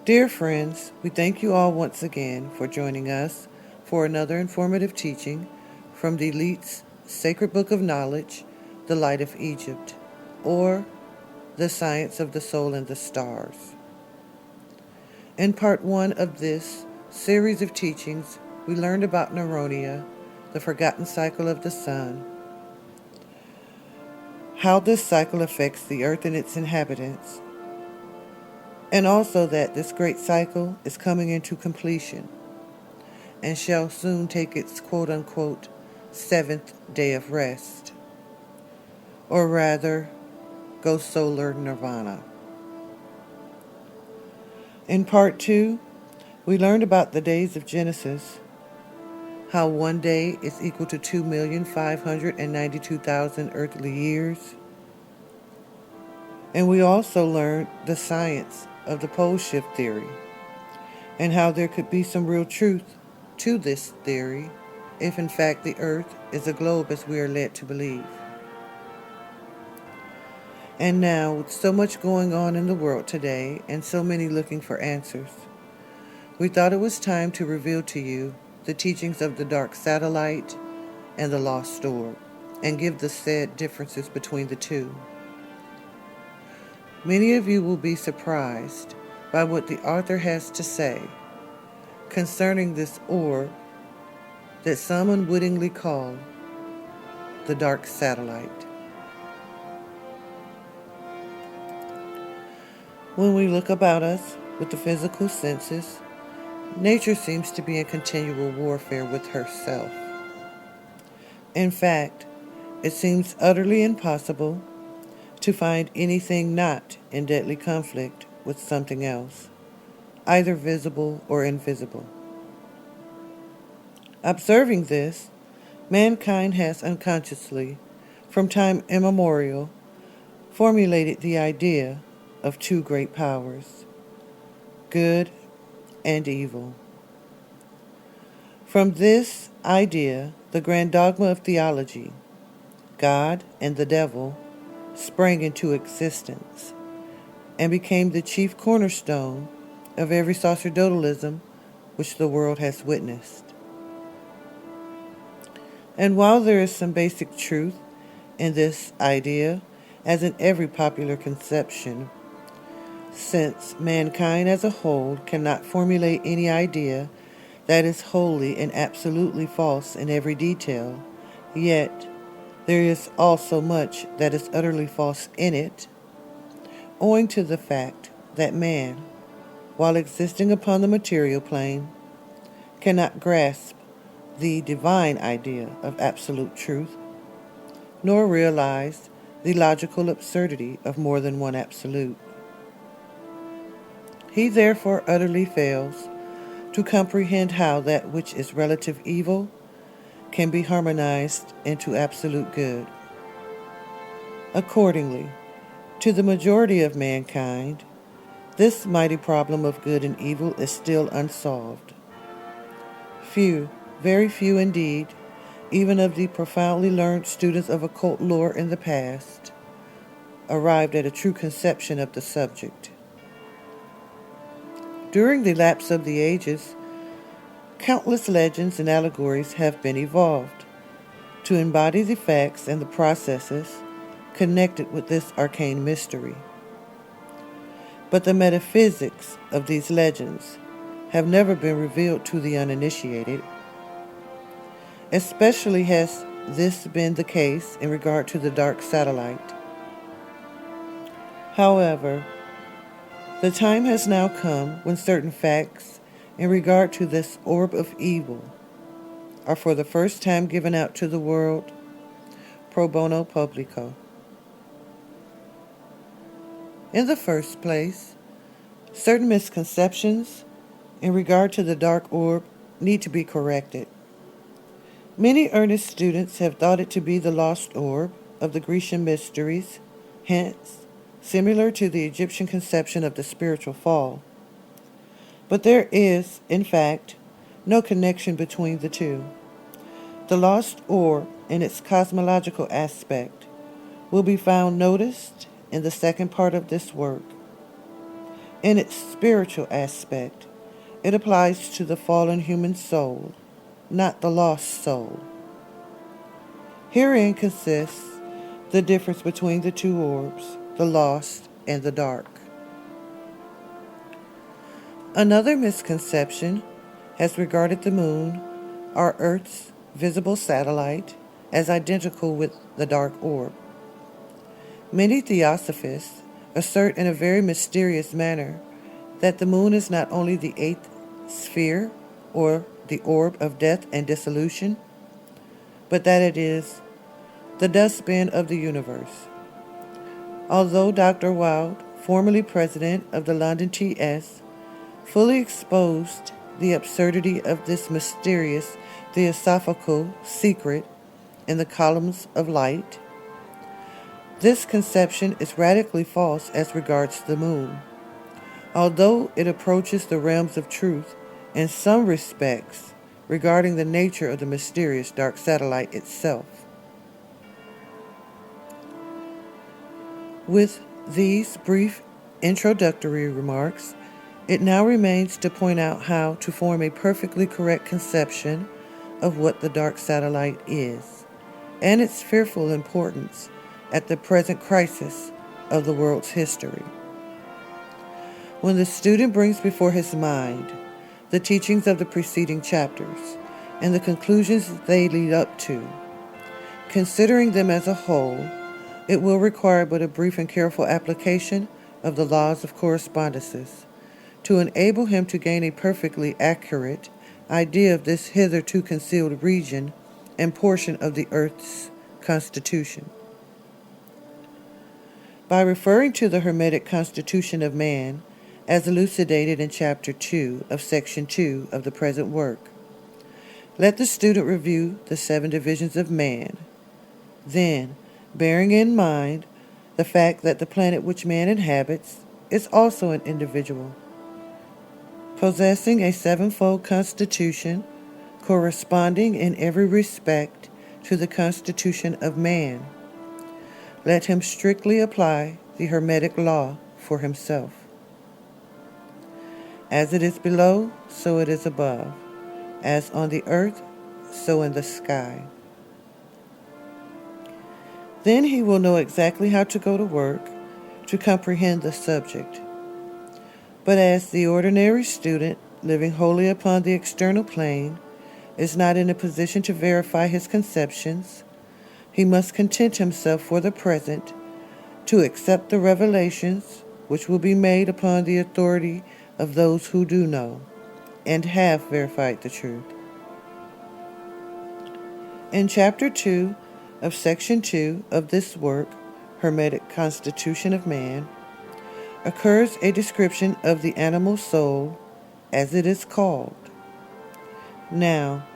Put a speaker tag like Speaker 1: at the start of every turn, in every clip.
Speaker 1: Dear friends, we thank you all once again for joining us for another informative teaching from the Elite's Sacred Book of Knowledge, The Light of Egypt, or The Science of the Soul and the Stars. In part 1 of this series of teachings, we learned about Naronia, the forgotten cycle of the sun, how this cycle affects the earth and its inhabitants, and also that this great cycle is coming into completion and shall soon take its quote-unquote seventh day of rest, or rather, go solar nirvana. In part 2, we learned about the days of Genesis, how one day is equal to 2,592,000 earthly years, and we also learned the science of the pole shift theory, and how there could be some real truth to this theory if in fact the earth is a globe as we are led to believe. And now, with so much going on in the world today and so many looking for answers, we thought it was time to reveal to you the teachings of the dark satellite and the lost orb, and give the said differences between the two. Many of you will be surprised by what the author has to say concerning this orb that some unwittingly call the dark satellite. When we look about us with the physical senses, nature seems to be in continual warfare with herself. In fact, it seems utterly impossible to find anything not in deadly conflict with something else, either visible or invisible. Observing this, mankind has unconsciously, from time immemorial, formulated the idea of two great powers, good and evil. From this idea, the grand dogma of theology, God and the devil, sprang into existence and became the chief cornerstone of every sacerdotalism which the world has witnessed. And while there is some basic truth in this idea, as in every popular conception, since mankind as a whole cannot formulate any idea that is wholly and absolutely false in every detail, yet there is also much that is utterly false in it, owing to the fact that man, while existing upon the material plane, cannot grasp the divine idea of absolute truth, nor realize the logical absurdity of more than one absolute. He therefore utterly fails to comprehend how that which is relative evil can be harmonized into absolute good. Accordingly, to the majority of mankind, this mighty problem of good and evil is still unsolved. Few, very few indeed, even of the profoundly learned students of occult lore in the past, arrived at a true conception of the subject. During the lapse of the ages, countless legends and allegories have been evolved to embody the facts and the processes connected with this arcane mystery. But the metaphysics of these legends have never been revealed to the uninitiated. Especially has this been the case in regard to the dark satellite. However, the time has now come when certain facts in regard to this orb of evil are for the first time given out to the world pro bono publico. In the first place, certain misconceptions in regard to the dark orb need to be corrected. Many earnest students have thought it to be the lost orb of the Grecian mysteries, hence, similar to the Egyptian conception of the spiritual fall. But there is, in fact, no connection between the two. The lost orb, in its cosmological aspect, will be found noticed in the second part of this work. In its spiritual aspect, it applies to the fallen human soul, not the lost soul. Herein consists the difference between the two orbs, the lost and the dark. Another misconception has regarded the moon, our Earth's visible satellite, as identical with the dark orb. Many theosophists assert in a very mysterious manner that the moon is not only the eighth sphere, or the orb of death and dissolution, but that it is the dustbin of the universe. Although Dr. Wilde, formerly president of the London TS, fully exposed the absurdity of this mysterious theosophical secret in the Columns of Light, this conception is radically false as regards the moon, although it approaches the realms of truth in some respects regarding the nature of the mysterious dark satellite itself. With these brief introductory remarks, it now remains to point out how to form a perfectly correct conception of what the dark satellite is, and its fearful importance at the present crisis of the world's history. When the student brings before his mind the teachings of the preceding chapters and the conclusions they lead up to, considering them as a whole, it will require but a brief and careful application of the laws of correspondences to enable him to gain a perfectly accurate idea of this hitherto concealed region and portion of the Earth's constitution. By referring to the Hermetic constitution of man, as elucidated in Chapter 2 of Section 2 of the present work, let the student review the 7 divisions of man. Then, bearing in mind the fact that the planet which man inhabits is also an individual, possessing a 7-fold constitution, corresponding in every respect to the constitution of man, let him strictly apply the Hermetic law for himself. As it is below, so it is above. As on the earth, so in the sky. Then he will know exactly how to go to work to comprehend the subject. But as the ordinary student, living wholly upon the external plane, is not in a position to verify his conceptions, he must content himself for the present to accept the revelations which will be made upon the authority of those who do know and have verified the truth. In Chapter 2 of Section 2 of this work, Hermetic Constitution of Man, occurs a description of the animal soul, as it is called. Now,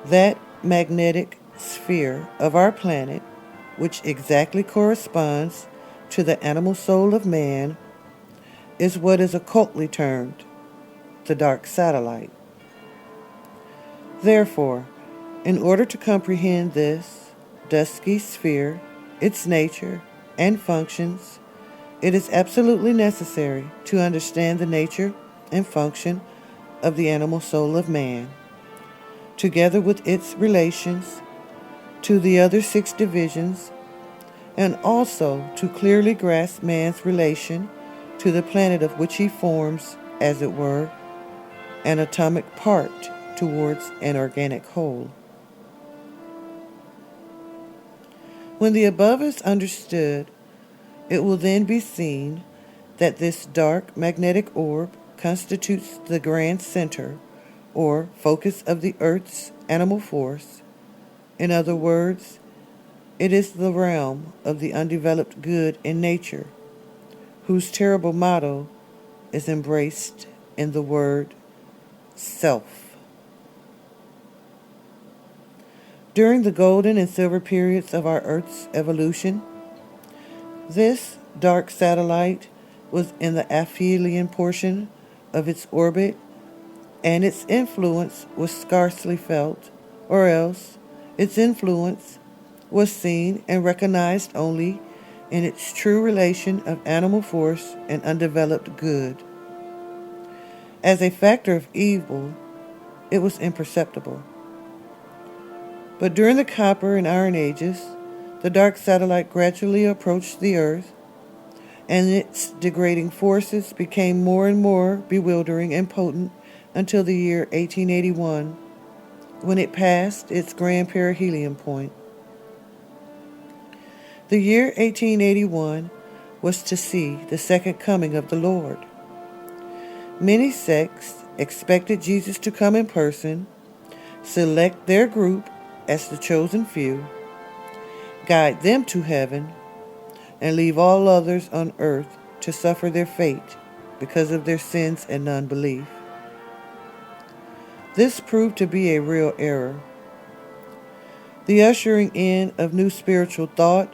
Speaker 1: that magnetic sphere of our planet, which exactly corresponds to the animal soul of man, is what is occultly termed the dark satellite. Therefore, in order to comprehend this dusky sphere, its nature and functions, it is absolutely necessary to understand the nature and function of the animal soul of man, together with its relations to the other 6 divisions, and also to clearly grasp man's relation to the planet of which he forms, as it were, an atomic part towards an organic whole. When the above is understood, it will then be seen that this dark magnetic orb constitutes the grand center, or focus of the Earth's animal force. In other words, it is the realm of the undeveloped good in nature, whose terrible motto is embraced in the word self. During the golden and silver periods of our Earth's evolution, this dark satellite was in the aphelion portion of its orbit, and its influence was scarcely felt, or else its influence was seen and recognized only in its true relation of animal force and undeveloped good. As a factor of evil, it was imperceptible. But during the Copper and Iron Ages, the dark satellite gradually approached the Earth, and its degrading forces became more and more bewildering and potent until the year 1881, when it passed its grand perihelion point. The year 1881 was to see the second coming of the Lord. Many sects expected Jesus to come in person, select their group as the chosen few, guide them to heaven, and leave all others on earth to suffer their fate because of their sins and unbelief. This proved to be a real error. The ushering in of new spiritual thought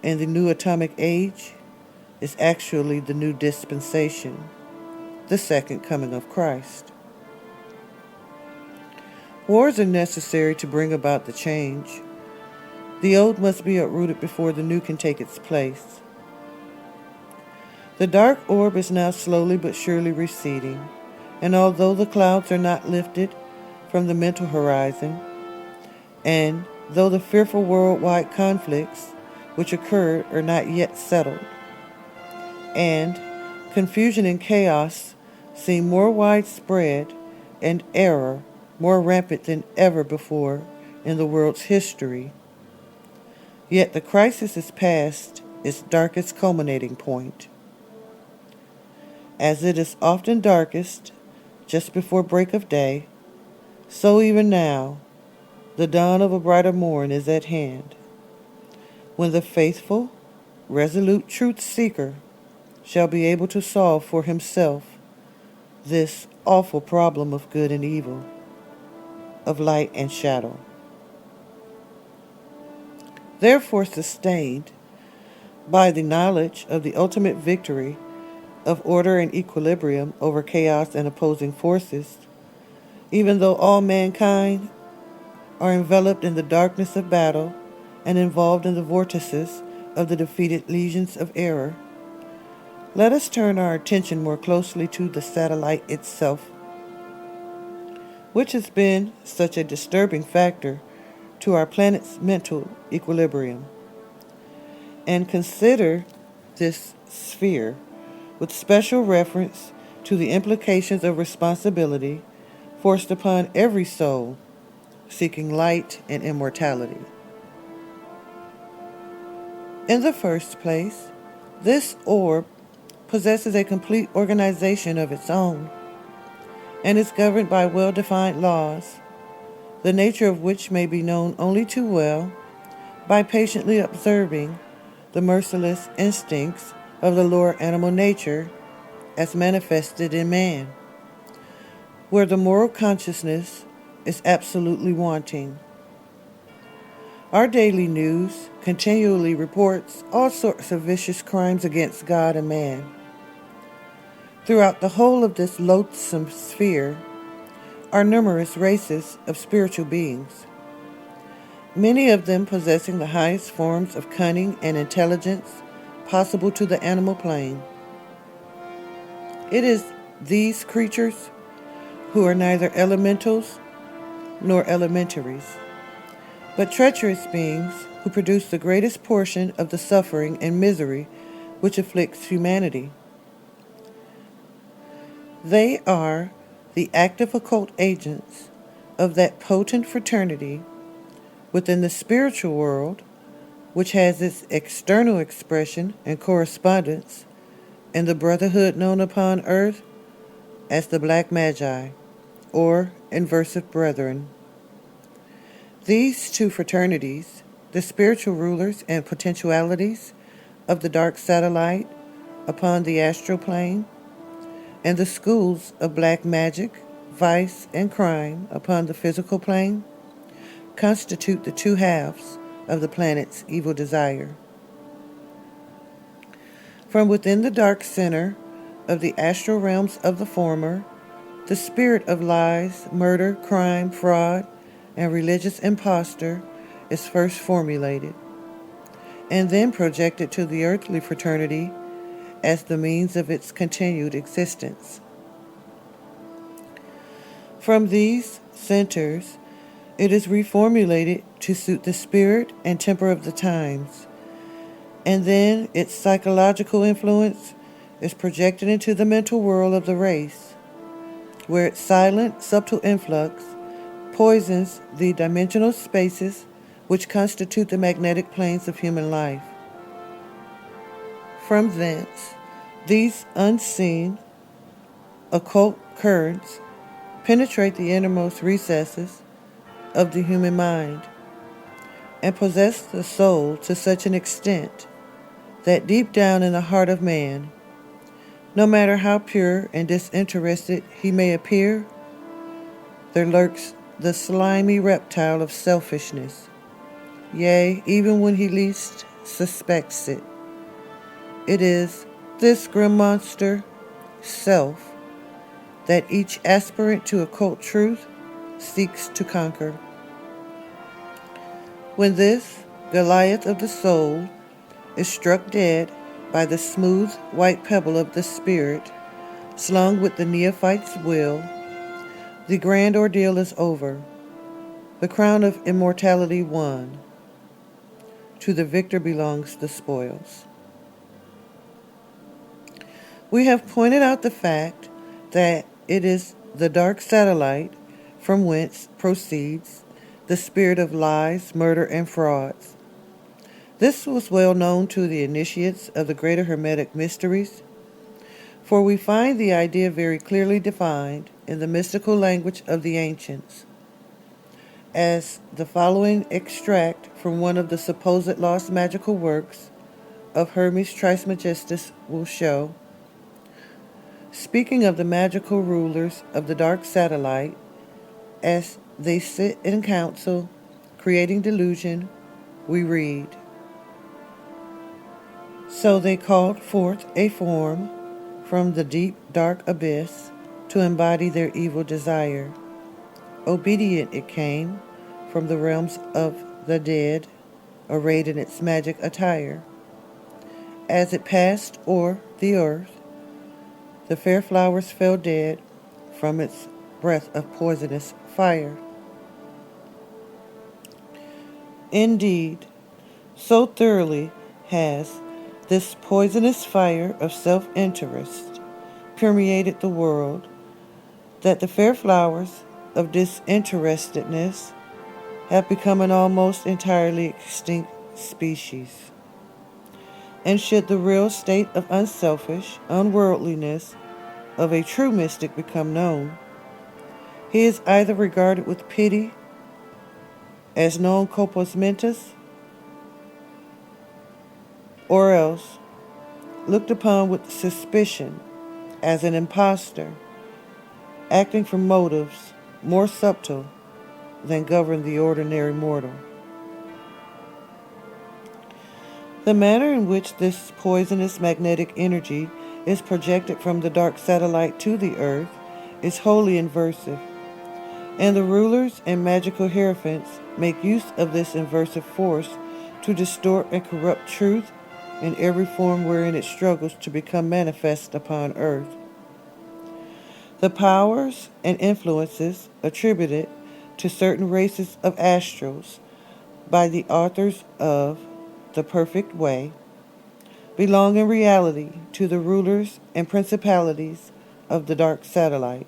Speaker 1: and the new atomic age is actually the new dispensation, the second coming of Christ. Wars are necessary to bring about the change. The old must be uprooted before the new can take its place. The dark orb is now slowly but surely receding, and although the clouds are not lifted from the mental horizon, and though the fearful worldwide conflicts which occurred are not yet settled, and confusion and chaos seem more widespread and error more rampant than ever before in the world's history, yet the crisis is past its darkest culminating point. As it is often darkest just before break of day, so even now the dawn of a brighter morn is at hand, when the faithful, resolute truth seeker shall be able to solve for himself this awful problem of good and evil, of light and shadow. Therefore, sustained by the knowledge of the ultimate victory of order and equilibrium over chaos and opposing forces, even though all mankind are enveloped in the darkness of battle and involved in the vortices of the defeated legions of error, let us turn our attention more closely to the satellite itself, which has been such a disturbing factor to our planet's mental equilibrium, and consider this sphere with special reference to the implications of responsibility forced upon every soul seeking light and immortality. In the first place, this orb possesses a complete organization of its own and is governed by well-defined laws, the nature of which may be known only too well by patiently observing the merciless instincts of the lower animal nature as manifested in man, where the moral consciousness is absolutely wanting. Our daily news continually reports all sorts of vicious crimes against God and man. Throughout the whole of this loathsome sphere are numerous races of spiritual beings, many of them possessing the highest forms of cunning and intelligence possible to the animal plane. It is these creatures who are neither elementals nor elementaries, but treacherous beings who produce the greatest portion of the suffering and misery which afflicts humanity. They are the active occult agents of that potent fraternity within the spiritual world, which has its external expression and correspondence in the brotherhood known upon earth as the Black Magi, or Inversive Brethren. These two fraternities, the spiritual rulers and potentialities of the dark satellite upon the astral plane, and the schools of black magic, vice, and crime upon the physical plane, constitute the two halves of the planet's evil desire. From within the dark center of the astral realms of the former, the spirit of lies, murder, crime, fraud, and religious imposture is first formulated, and then projected to the earthly fraternity as the means of its continued existence. From these centers, it is reformulated to suit the spirit and temper of the times, and then its psychological influence is projected into the mental world of the race, where its silent, subtle influx poisons the dimensional spaces which constitute the magnetic planes of human life. From thence, these unseen, occult currents penetrate the innermost recesses of the human mind and possess the soul to such an extent that deep down in the heart of man, no matter how pure and disinterested he may appear, there lurks the slimy reptile of selfishness, yea, even when he least suspects it. It is this grim monster, self, that each aspirant to occult truth seeks to conquer. When this Goliath of the soul is struck dead by the smooth white pebble of the spirit, slung with the neophyte's will, the grand ordeal is over, the crown of immortality won. To the victor belongs the spoils. We have pointed out the fact that it is the dark satellite from whence proceeds the spirit of lies, murder, and frauds. This was well known to the initiates of the greater Hermetic mysteries, for we find the idea very clearly defined in the mystical language of the ancients, as the following extract from one of the supposed lost magical works of Hermes Trismegistus will show. Speaking of the magical rulers of the dark satellite, as they sit in council, creating delusion, we read, "So they called forth a form from the deep dark abyss to embody their evil desire. Obedient it came from the realms of the dead, arrayed in its magic attire. As it passed o'er the earth, the fair flowers fell dead from its breath of poisonous fire." Indeed, so thoroughly has this poisonous fire of self-interest permeated the world that the fair flowers of disinterestedness have become an almost entirely extinct species. And should the real state of unselfish unworldliness of a true mystic become known, he is either regarded with pity as non corpus mentis, or else looked upon with suspicion as an impostor, acting from motives more subtle than govern the ordinary mortal. The manner in which this poisonous magnetic energy is projected from the dark satellite to the earth is wholly inversive, and the rulers and magical hierophants make use of this inversive force to distort and corrupt truth in every form wherein it struggles to become manifest upon earth. The powers and influences attributed to certain races of astrals by the authors of the perfect way belong in reality to the rulers and principalities of the dark satellite,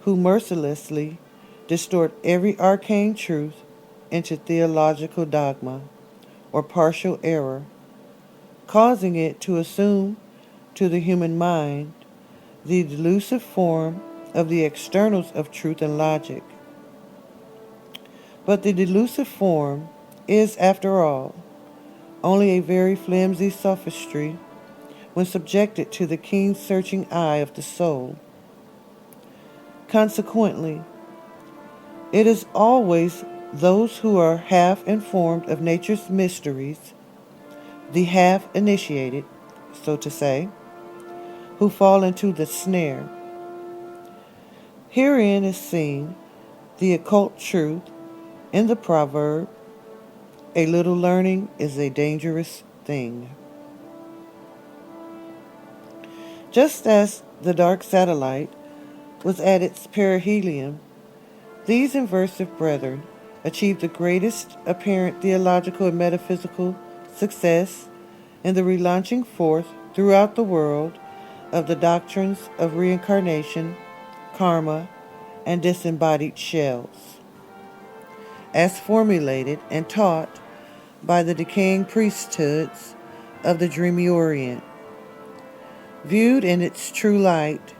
Speaker 1: who mercilessly distort every arcane truth into theological dogma or partial error, causing it to assume to the human mind the delusive form of the externals of truth and logic. But the delusive form is, after all, only a very flimsy sophistry when subjected to the keen searching eye of the soul. Consequently, it is always those who are half informed of nature's mysteries, the half initiated, so to say, who fall into the snare. Herein is seen the occult truth in the proverb, "A little learning is a dangerous thing." Just as the dark satellite was at its perihelion. These inversive brethren achieved the greatest apparent theological and metaphysical success in the relaunching forth throughout the world of the doctrines of reincarnation, karma, and disembodied shells, as formulated and taught by the decaying priesthoods of the dreamy Orient. Viewed in its true light,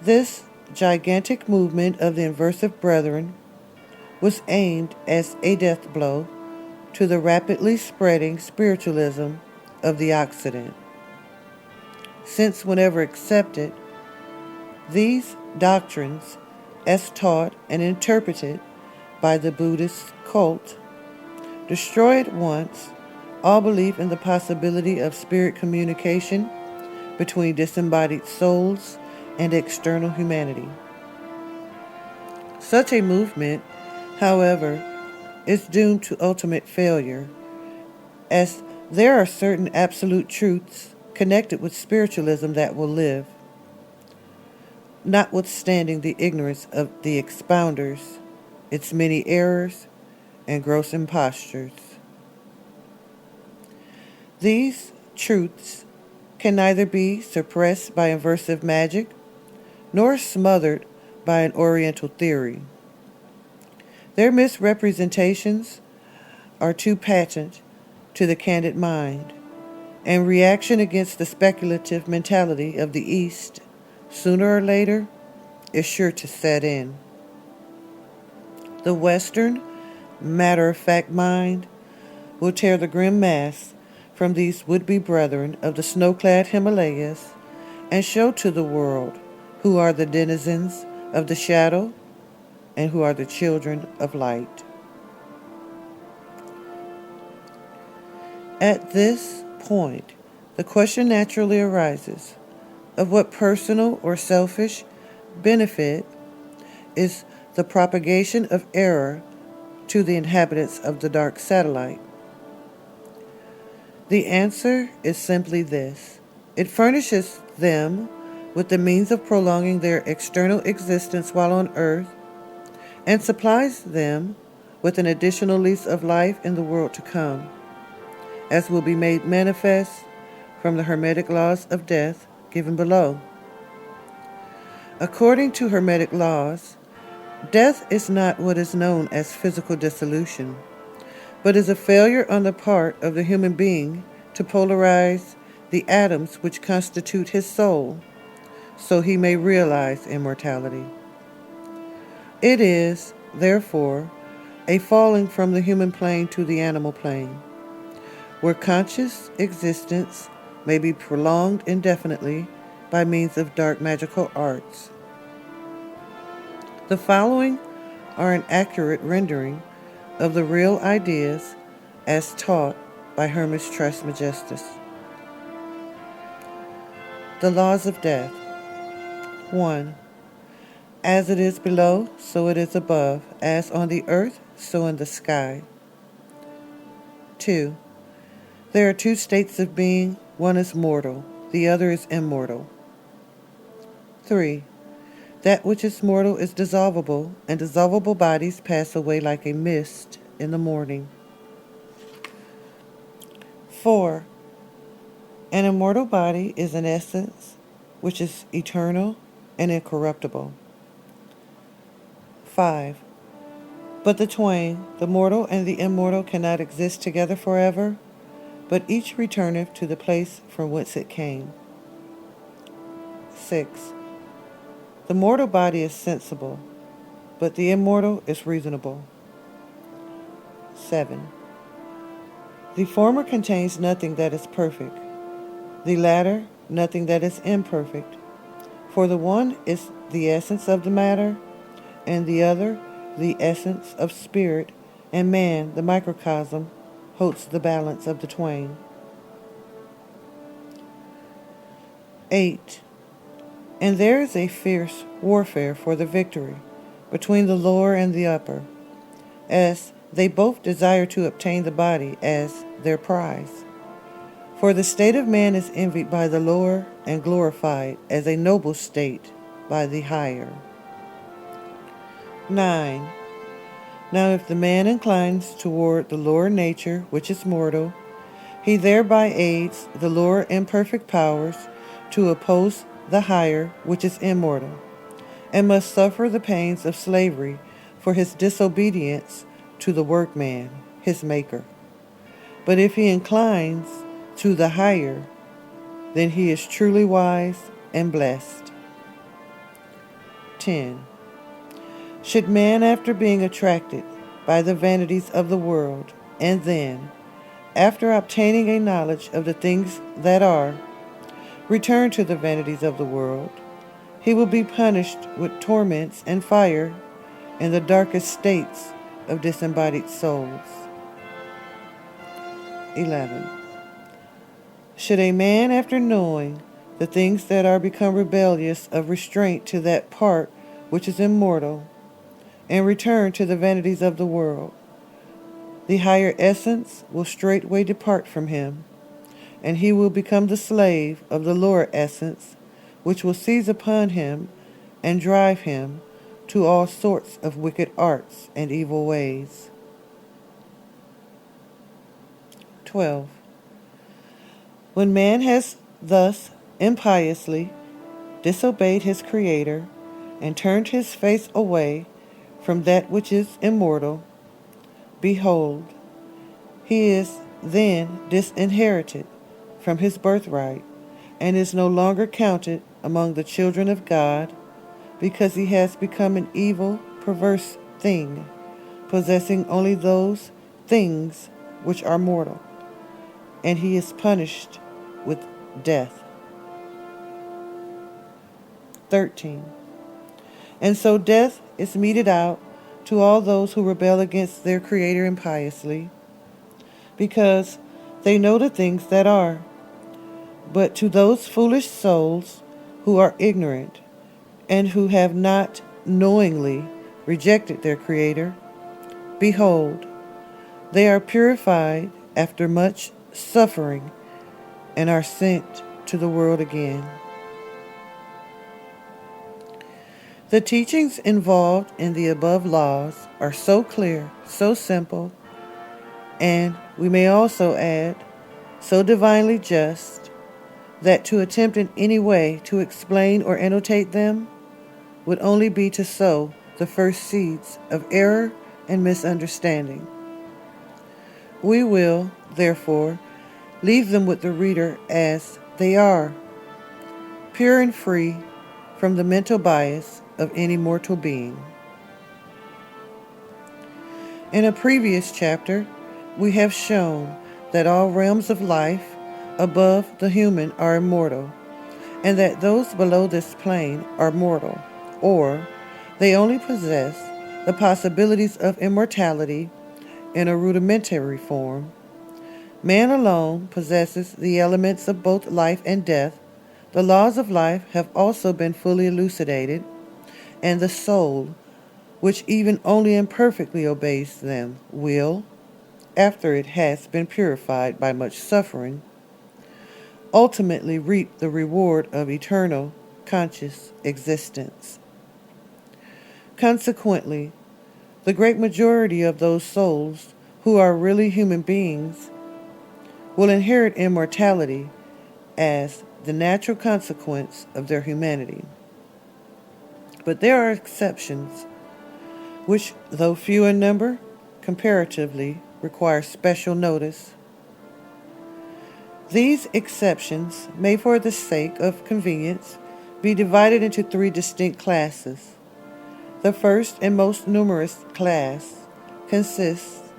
Speaker 1: this gigantic movement of the inversive brethren was aimed as a death blow to the rapidly spreading spiritualism of the Occident. Since whenever accepted, these doctrines, as taught and interpreted by the Buddhist cult, destroy at once all belief in the possibility of spirit communication between disembodied souls and external humanity. Such a movement, however, is doomed to ultimate failure, as there are certain absolute truths connected with spiritualism that will live, notwithstanding the ignorance of the expounders, its many errors and gross impostures. These truths can neither be suppressed by inversive magic nor smothered by an Oriental theory. Their misrepresentations are too patent to the candid mind, and reaction against the speculative mentality of the East, sooner or later, is sure to set in. The Western, matter-of-fact mind will tear the grim mask from these would-be brethren of the snow-clad Himalayas and show to the world who are the denizens of the shadow and who are the children of light. At this point, the question naturally arises of what personal or selfish benefit is the propagation of error to the inhabitants of the dark satellite. The answer is simply this: it furnishes them with the means of prolonging their external existence while on earth, and supplies them with an additional lease of life in the world to come, as will be made manifest from the Hermetic laws of death given below. According to Hermetic laws, death is not what is known as physical dissolution, but is a failure on the part of the human being to polarize the atoms which constitute his soul, so he may realize immortality. It is, therefore, a falling from the human plane to the animal plane, where conscious existence may be prolonged indefinitely by means of dark magical arts. The following are an accurate rendering of the real ideas as taught by Hermes Trismegistus. The laws of death. 1. As it is below, so it is above, as on the earth, so in the sky. 2. There are two states of being, one is mortal, the other is immortal. 3. That which is mortal is dissolvable, and dissolvable bodies pass away like a mist in the morning. 4. An immortal body is an essence which is eternal and incorruptible. 5. But the twain, the mortal and the immortal, cannot exist together forever, but each returneth to the place from whence it came. 6. The mortal body is sensible, but the immortal is reasonable. 7. The former contains nothing that is perfect, the latter nothing that is imperfect. For the one is the essence of the matter, and the other the essence of spirit, and man, the microcosm, holds the balance of the twain. 8. And there is a fierce warfare for the victory between the lower and the upper, as they both desire to obtain the body as their prize. For the state of man is envied by the lower and glorified as a noble state by the higher. 9. Now if the man inclines toward the lower nature, which is mortal, he thereby aids the lower imperfect powers to oppose the higher, which is immortal, and must suffer the pains of slavery for his disobedience to the workman, his maker. But if he inclines to the higher, then he is truly wise and blessed. 10. Should man, after being attracted by the vanities of the world, and then, after obtaining a knowledge of the things that are, return to the vanities of the world, he will be punished with torments and fire in the darkest states of disembodied souls. 11. Should a man, after knowing the things that are, become rebellious of restraint to that part which is immortal, and return to the vanities of the world, the higher essence will straightway depart from him, and he will become the slave of the lower essence, which will seize upon him and drive him to all sorts of wicked arts and evil ways. 12. When man has thus impiously disobeyed his Creator and turned his face away from that which is immortal, behold, he is then disinherited from his birthright, and is no longer counted among the children of God, because he has become an evil, perverse thing, possessing only those things which are mortal, and he is punished with death. 13. And so death is meted out to all those who rebel against their Creator impiously, because they know the things that are. But to those foolish souls who are ignorant, and who have not knowingly rejected their Creator, behold, they are purified after much suffering, and are sent to the world again. The teachings involved in the above laws are so clear, so simple, and we may also add, so divinely just, that to attempt in any way to explain or annotate them would only be to sow the first seeds of error and misunderstanding. We will, therefore, leave them with the reader as they are, pure and free from the mental bias of any mortal being. In a previous chapter, we have shown that all realms of life above the human are immortal, and that those below this plane are mortal, or they only possess the possibilities of immortality in a rudimentary form. Man alone possesses the elements of both life and death. The laws of life have also been fully elucidated, and the soul, which even only imperfectly obeys them, will, after it has been purified by much suffering, ultimately reap the reward of eternal, conscious existence. Consequently, the great majority of those souls who are really human beings will inherit immortality as the natural consequence of their humanity. But there are exceptions, which, though few in number, comparatively require special notice. These exceptions may, for the sake of convenience, be divided into three distinct classes. The first and most numerous class consists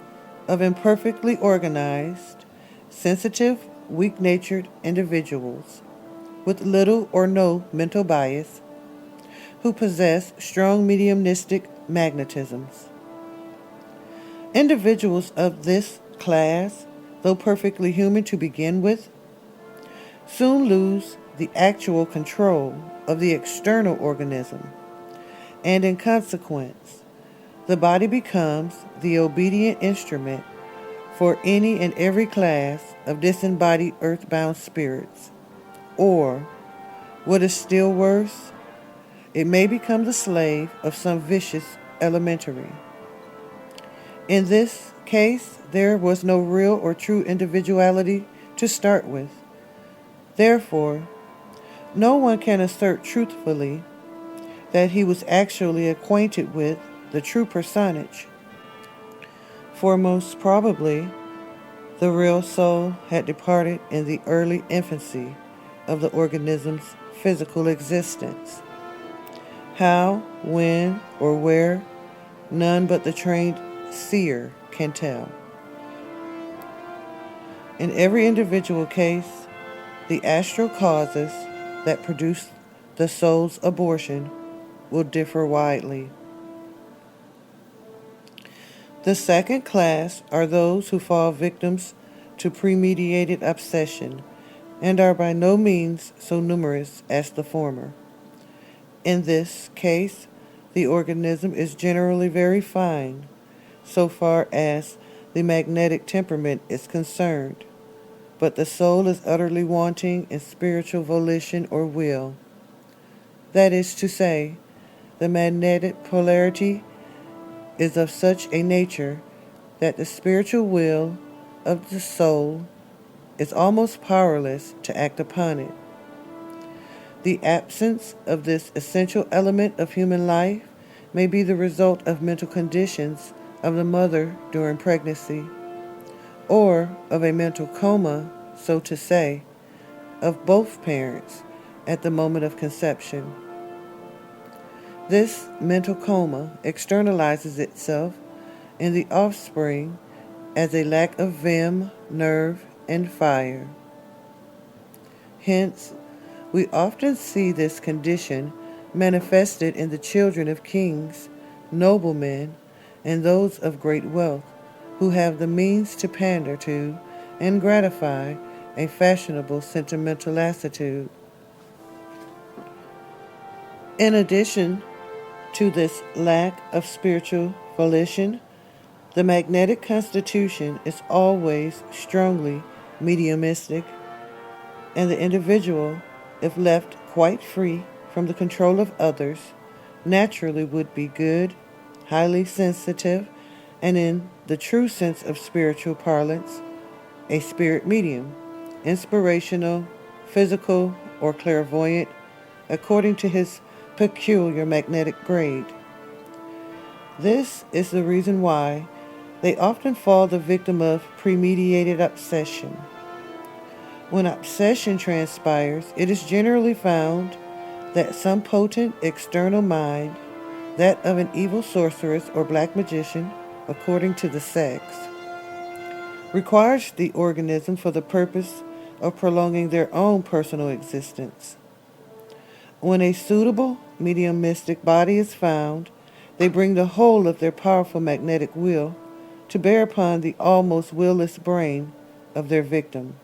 Speaker 1: of imperfectly organized, sensitive, weak-natured individuals with little or no mental bias, who possess strong mediumistic magnetisms. Individuals of this class, though perfectly human to begin with, soon lose the actual control of the external organism, and in consequence, the body becomes the obedient instrument for any and every class of disembodied earthbound spirits, or, what is still worse, it may become the slave of some vicious elementary. In this case, there was no real or true individuality to start with. Therefore, no one can assert truthfully that he was actually acquainted with the true personage, for most probably the real soul had departed in the early infancy of the organism's physical existence. How, when, or where, none but the trained seer can tell. In every individual case, the astral causes that produce the soul's abortion will differ widely. The second class are those who fall victims to premeditated obsession and are by no means so numerous as the former. In this case, the organism is generally very fine, so far as the magnetic temperament is concerned, but the soul is utterly wanting in spiritual volition or will. That is to say, the magnetic polarity is of such a nature that the spiritual will of the soul is almost powerless to act upon it. The absence of this essential element of human life may be the result of mental conditions of the mother during pregnancy, or of a mental coma, so to say, of both parents at the moment of conception. This mental coma externalizes itself in the offspring as a lack of vim, nerve, and fire. Hence, we often see this condition manifested in the children of kings, noblemen, and those of great wealth, who have the means to pander to and gratify a fashionable sentimental lassitude. In addition to this lack of spiritual volition, the magnetic constitution is always strongly mediumistic, and the individual, if left quite free from the control of others, naturally would be good, highly sensitive, and in the true sense of spiritual parlance, a spirit medium, inspirational, physical, or clairvoyant, according to his peculiar magnetic grade. This is the reason why they often fall the victim of premeditated obsession. When obsession transpires, it is generally found that some potent external mind, that of an evil sorceress or black magician, according to the sects, requires the organism for the purpose of prolonging their own personal existence. When a suitable mediumistic body is found, they bring the whole of their powerful magnetic will to bear upon the almost willless brain of their victim,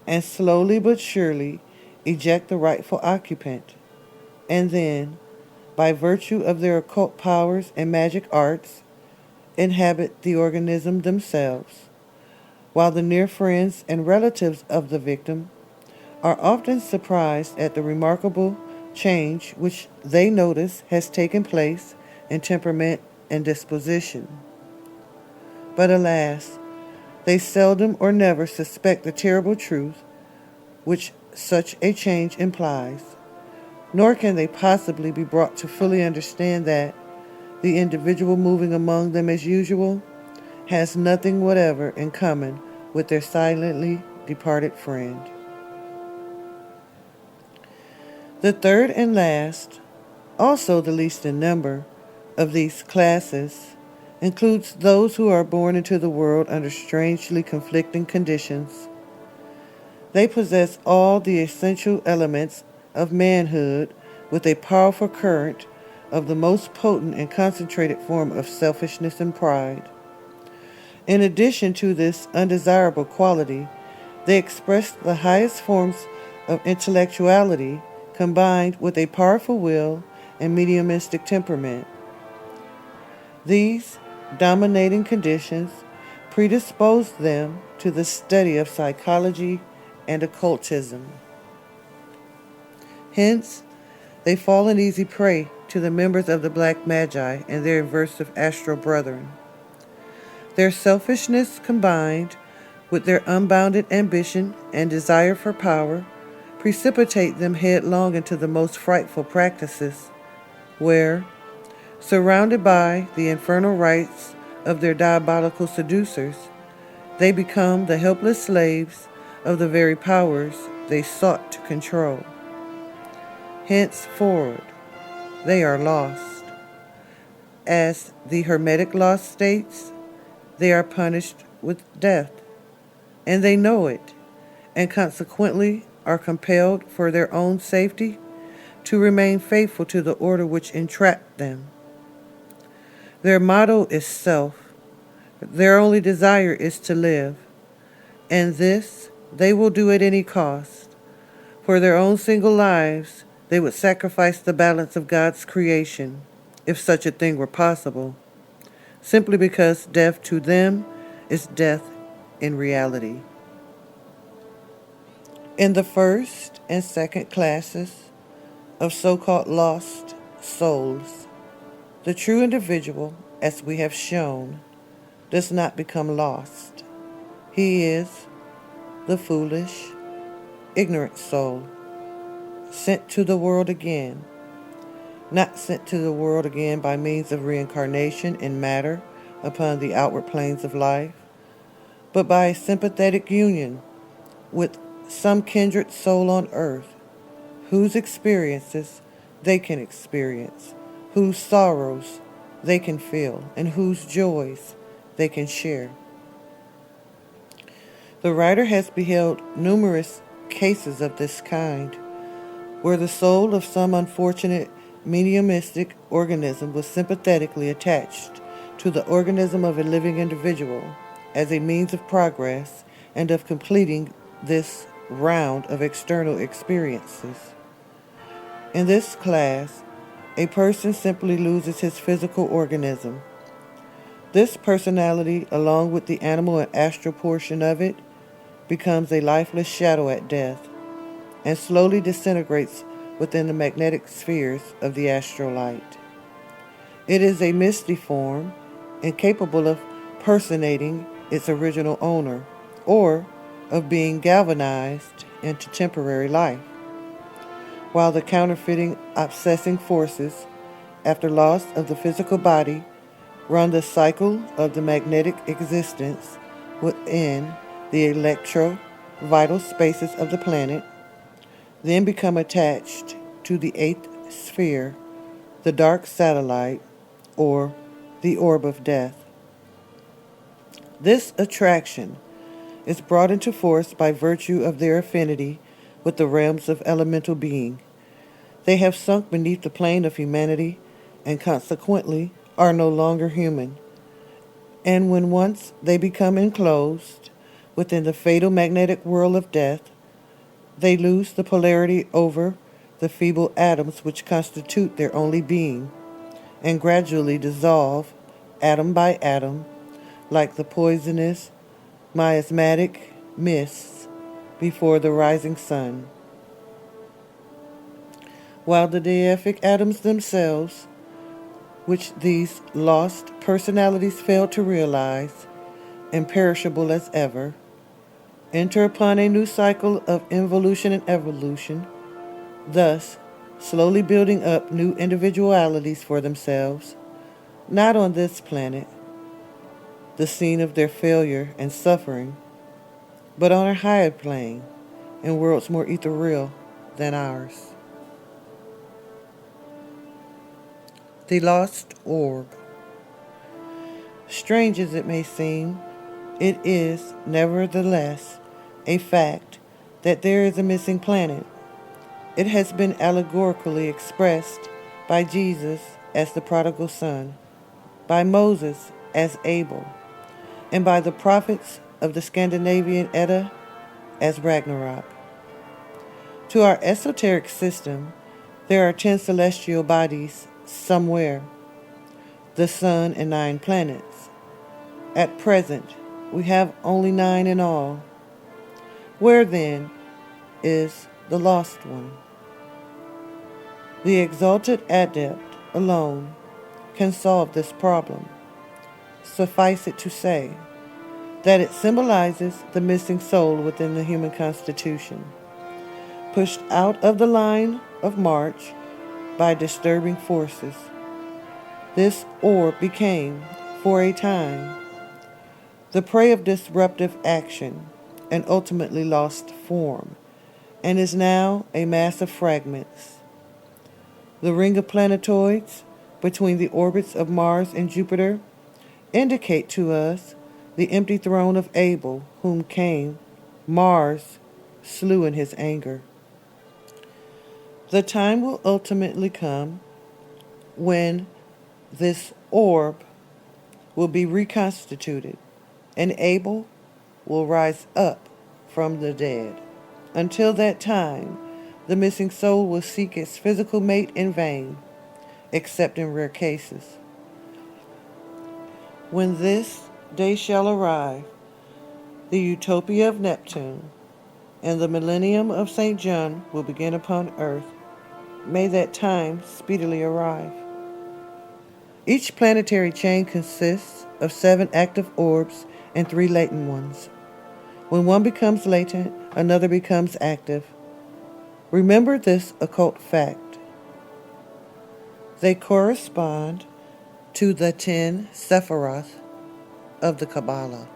Speaker 1: and slowly but surely eject the rightful occupant, and then, by virtue of their occult powers and magic arts, inhabit the organism themselves, while the near friends and relatives of the victim are often surprised at the remarkable change which they notice has taken place in temperament and disposition. But alas, they seldom or never suspect the terrible truth which such a change implies, nor can they possibly be brought to fully understand that the individual moving among them as usual has nothing whatever in common with their silently departed friend. The third and last, also the least in number, of these classes includes those who are born into the world under strangely conflicting conditions. They possess all the essential elements of manhood with a powerful current of the most potent and concentrated form of selfishness and pride. In addition to this undesirable quality, they express the highest forms of intellectuality combined with a powerful will and mediumistic temperament. These dominating conditions predispose them to the study of psychology and occultism. Hence, They fall an easy prey to the members of the Black Magi and their inversive astral brethren. Their selfishness combined with their unbounded ambition and desire for power precipitate them headlong into the most frightful practices, where, surrounded by the infernal rites of their diabolical seducers, they become the helpless slaves of the very powers they sought to control. Henceforward, they are lost. As the Hermetic law states, they are punished with death, and they know it, and consequently are compelled for their own safety to remain faithful to the order which entrapped them. Their motto is self. Their only desire is to live, and this they will do at any cost. For their own single lives, they would sacrifice the balance of God's creation, if such a thing were possible, simply because death to them is death in reality. In the first and second classes of so-called lost souls, the true individual, as we have shown, does not become lost. He is the foolish, ignorant soul, sent to the world again, not sent to the world again by means of reincarnation in matter upon the outward planes of life, but by a sympathetic union with some kindred soul on earth, whose experiences they can experience, whose sorrows they can feel, and whose joys they can share. The writer has beheld numerous cases of this kind, where the soul of some unfortunate mediumistic organism was sympathetically attached to the organism of a living individual as a means of progress and of completing this round of external experiences. In this class, a person simply loses his physical organism. This personality, along with the animal and astral portion of it, becomes a lifeless shadow at death and slowly disintegrates within the magnetic spheres of the astral light. It is a misty form, incapable of personating its original owner or of being galvanized into temporary life, while the counterfeiting, obsessing forces, after loss of the physical body, run the cycle of the magnetic existence within the electro-vital spaces of the planet, then become attached to the eighth sphere, the dark satellite, or the orb of death. This attraction is brought into force by virtue of their affinity with the realms of elemental being. They have sunk beneath the plane of humanity and consequently are no longer human. And when once they become enclosed within the fatal magnetic whirl of death, they lose the polarity over the feeble atoms which constitute their only being, and gradually dissolve, atom by atom, like the poisonous, miasmatic mists before the rising sun. While the deific atoms themselves, which these lost personalities fail to realize, imperishable as ever, enter upon a new cycle of involution and evolution, thus slowly building up new individualities for themselves, not on this planet, the scene of their failure and suffering, but on a higher plane, in worlds more ethereal than ours. The Lost Orb. Strange as it may seem, it is, nevertheless, a fact that there is a missing planet. It has been allegorically expressed by Jesus as the prodigal son, by Moses as Abel, and by the prophets of the Scandinavian Edda as Ragnarok. To our esoteric system, there are 10 celestial bodies somewhere, the sun and 9 planets. At present, we have only 9 in all. Where then is the lost one? The exalted adept alone can solve this problem. Suffice it to say that it symbolizes the missing soul within the human constitution, pushed out of the line of march by disturbing forces. This orb became, for a time, the prey of disruptive action and ultimately lost form, and is now a mass of fragments. The ring of planetoids between the orbits of Mars and Jupiter indicate to us the empty throne of Abel, whom Cain, Mars, slew in his anger. The time will ultimately come when this orb will be reconstituted, and Abel will rise up from the dead. Until that time, the missing soul will seek its physical mate in vain, except in rare cases. When this day shall arrive, the utopia of Neptune and the millennium of St. John will begin upon earth. May that time speedily arrive. Each planetary chain consists of 7 active orbs and 3 latent ones. When one becomes latent, another becomes active. Remember this occult fact. They correspond to the 10 Sephiroth of the Kabbalah.